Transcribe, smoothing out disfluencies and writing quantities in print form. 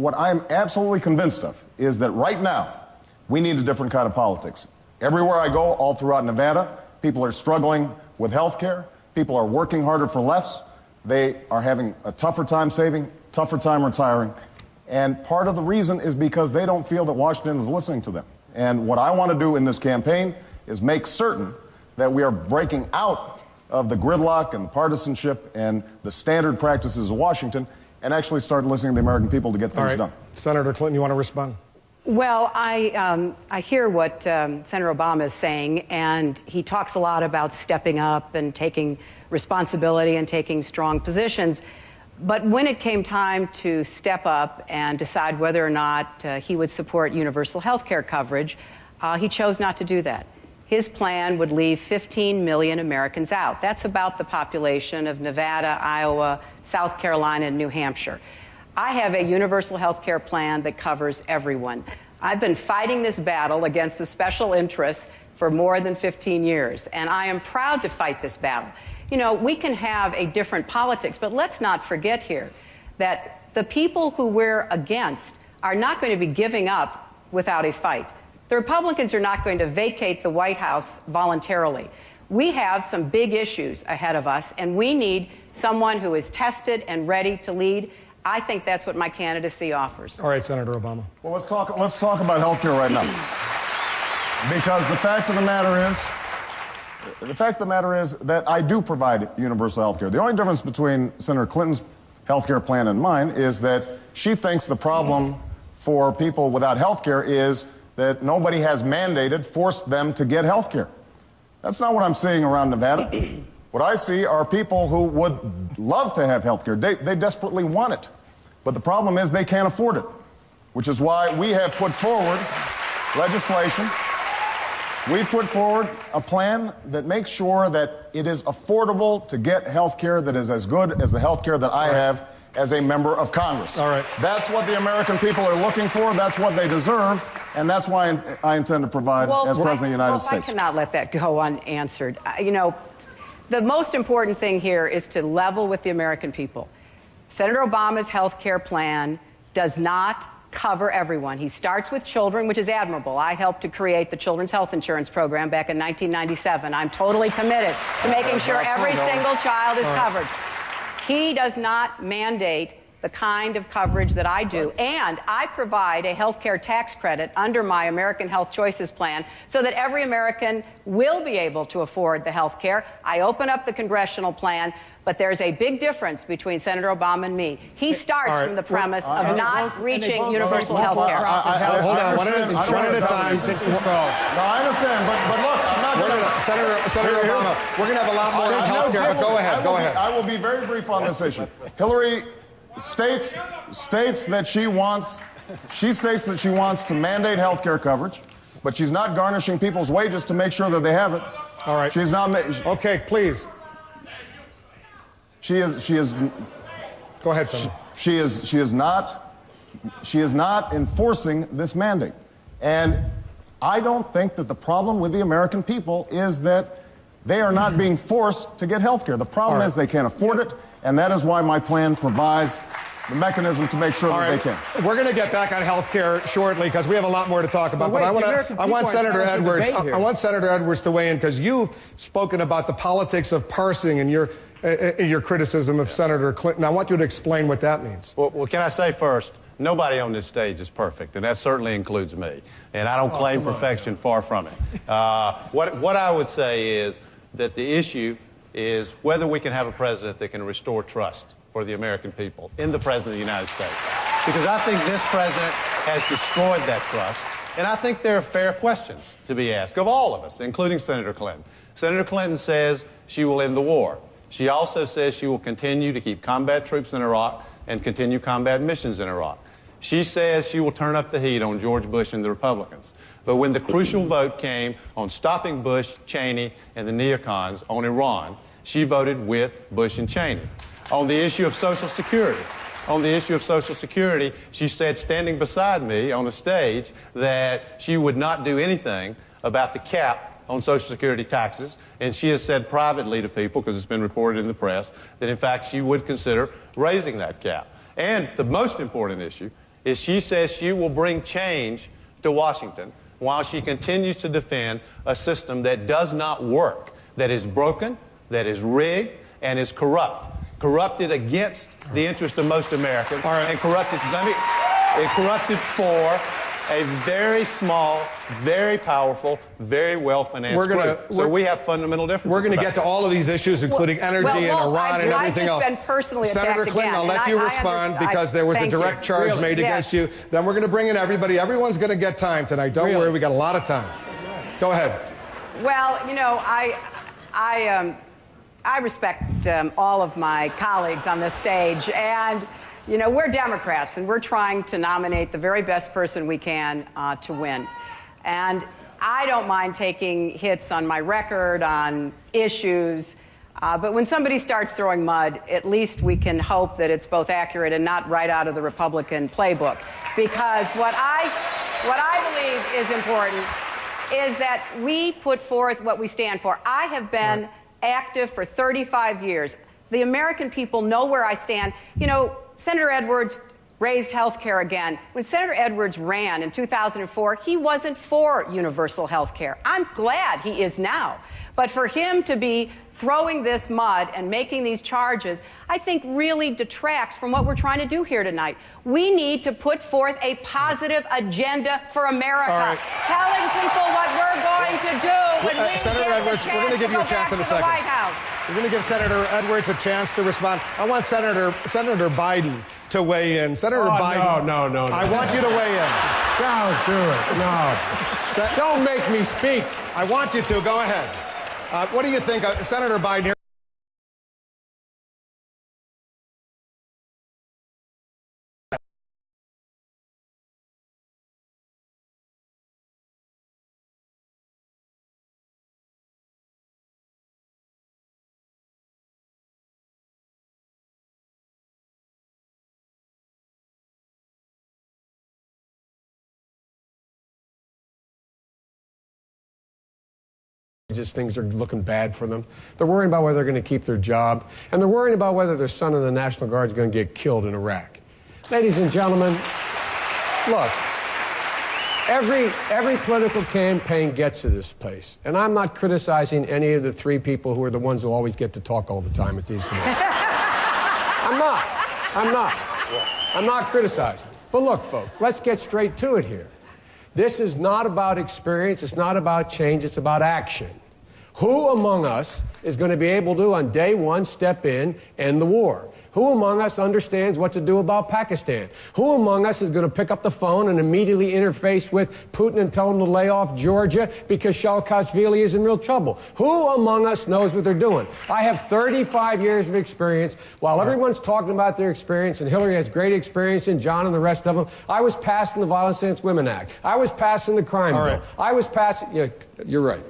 what I'm absolutely convinced of is that right now we need a different kind of politics. Everywhere I go, all throughout Nevada, people are struggling with health care. People are working harder for less. They are having a tougher time saving, tougher time retiring. And part of the reason is because they don't feel that Washington is listening to them. And what I want to do in this campaign is make certain that we are breaking out of the gridlock and the partisanship and the standard practices of Washington and actually start listening to the American people to get things done. Senator Clinton, you want to respond? Well, I hear what Senator Obama is saying, and he talks a lot about stepping up and taking responsibility and taking strong positions. But when it came time to step up and decide whether or not he would support universal health care coverage, he chose not to do that. His plan would leave 15 million Americans out. That's about the population of Nevada, Iowa, South Carolina, and New Hampshire. I have a universal health care plan that covers everyone. I've been fighting this battle against the special interests for more than 15 years, and I am proud to fight this battle. You know, we can have a different politics, but let's not forget here that the people who we're against are not going to be giving up without a fight. The Republicans are not going to vacate the White House voluntarily. We have some big issues ahead of us, and we need someone who is tested and ready to lead. I think that's what my candidacy offers. All right, Senator Obama. Well, let's talk about health care right now. Because the fact of the matter is that I do provide universal health care. The only difference between Senator Clinton's health care plan and mine is that she thinks the problem for people without health care is that nobody has forced them to get health care. That's not what I'm seeing around Nevada. What I see are people who would love to have health care. They desperately want it. But the problem is they can't afford it, which is why we have put forward legislation. We put forward a plan that makes sure that it is affordable to get health care that is as good as the health care that I have as a member of Congress. All right. That's what the American people are looking for. That's what they deserve. And that's why I intend to provide as President of the United States. I cannot let that go unanswered. You know, the most important thing here is to level with the American people. Senator Obama's health care plan does not cover everyone. He starts with children, which is admirable. I helped to create the Children's Health Insurance Program back in 1997. I'm totally committed to making sure every single child is covered. He does not mandate the kind of coverage that I do. And I provide a health care tax credit under my American Health Choices plan so that every American will be able to afford the health care. I open up the congressional plan, but there's a big difference between Senator Obama and me. He starts from the premise of not reaching universal health care. Hold on, one at a time. No, I understand, but look, I'm not going to... Senator Obama, we're going to have a lot more on health care, but go ahead. I will be very brief on this issue. Hillary states that she wants to mandate health care coverage, but she's not garnishing people's wages to make sure that they have it. All right. She's not... Okay, please. She is... Go ahead, Senator. She is not enforcing this mandate. And I don't think that the problem with the American people is that they are not being forced to get health care. The problem is they can't afford it, and that is why my plan provides the mechanism to make sure that they can. We're going to get back on health care shortly because we have a lot more to talk about. But I want Senator Edwards to weigh in because you've spoken about the politics of parsing and your criticism of Senator Clinton. I want you to explain what that means. Well, can I say first, nobody on this stage is perfect, and that certainly includes me. And I don't claim perfection, far from it. What I would say is that the issue is whether we can have a president that can restore trust for the American people in the President of the United States. Because I think this president has destroyed that trust, and I think there are fair questions to be asked of all of us, including Senator Clinton. Senator Clinton says she will end the war. She also says she will continue to keep combat troops in Iraq and continue combat missions in Iraq. She says she will turn up the heat on George Bush and the Republicans. But when the crucial vote came on stopping Bush, Cheney, and the neocons on Iran, she voted with Bush and Cheney. On the issue of Social Security, she said, standing beside me on the stage, that she would not do anything about the cap on Social Security taxes, and she has said privately to people, because it's been reported in the press, that in fact she would consider raising that cap. And the most important issue is she says she will bring change to Washington while she continues to defend a system that does not work, that is broken, that is rigged, and is corrupted against the interest of most Americans, and corrupted for a very small, very powerful, very well-financed group. So we have fundamental differences. We're going to get to all of these issues, including energy and Iran and everything else. Senator Clinton, I'll let you respond because there was a direct charge made against you. Then we're going to bring in everybody. Everyone's going to get time tonight. Don't worry, we got a lot of time. Go ahead. Well, you know, I respect all of my colleagues on this stage, and you know, we're Democrats, and we're trying to nominate the very best person we can to win. And I don't mind taking hits on my record, on issues, but when somebody starts throwing mud, at least we can hope that it's both accurate and not right out of the Republican playbook. Because what I believe is important is that we put forth what we stand for. I have been active for 35 years. The American people know where I stand. You know, Senator Edwards raised health care again. When Senator Edwards ran in 2004, he wasn't for universal health care. I'm glad he is now. But for him to be throwing this mud and making these charges, I think really detracts from what we're trying to do here tonight. We need to put forth a positive agenda for America, telling people what we're going to do when we Senator Edwards, we're going to give you a chance in a second. White House. We're going to give Senator Edwards a chance to respond. I want Senator Biden to weigh in. Senator Biden. No. I want you to weigh in. Don't do it. No. Don't make me speak. I want you to. Go ahead. What do you think, Senator Biden? Here. Just things are looking bad for them. They're worrying about whether they're going to keep their job, and they're worrying about whether their son in the National Guard is going to get killed in Iraq. Ladies and gentlemen, look, every political campaign gets to this place, and I'm not criticizing any of the three people who are the ones who always get to talk all the time at these things. I'm not criticizing. But look, folks, let's get straight to it here. This is not about experience. It's not about change. It's about action. Who among us is going to be able to, on day one, step in, end the war? Who among us understands what to do about Pakistan? Who among us is going to pick up the phone and immediately interface with Putin and tell him to lay off Georgia because Saakashvili is in real trouble? Who among us knows what they're doing? I have 35 years of experience. While everyone's talking about their experience, and Hillary has great experience, and John and the rest of them, I was passing the Violence Against Women Act. I was passing the crime bill. I was passing... Yeah, you're right.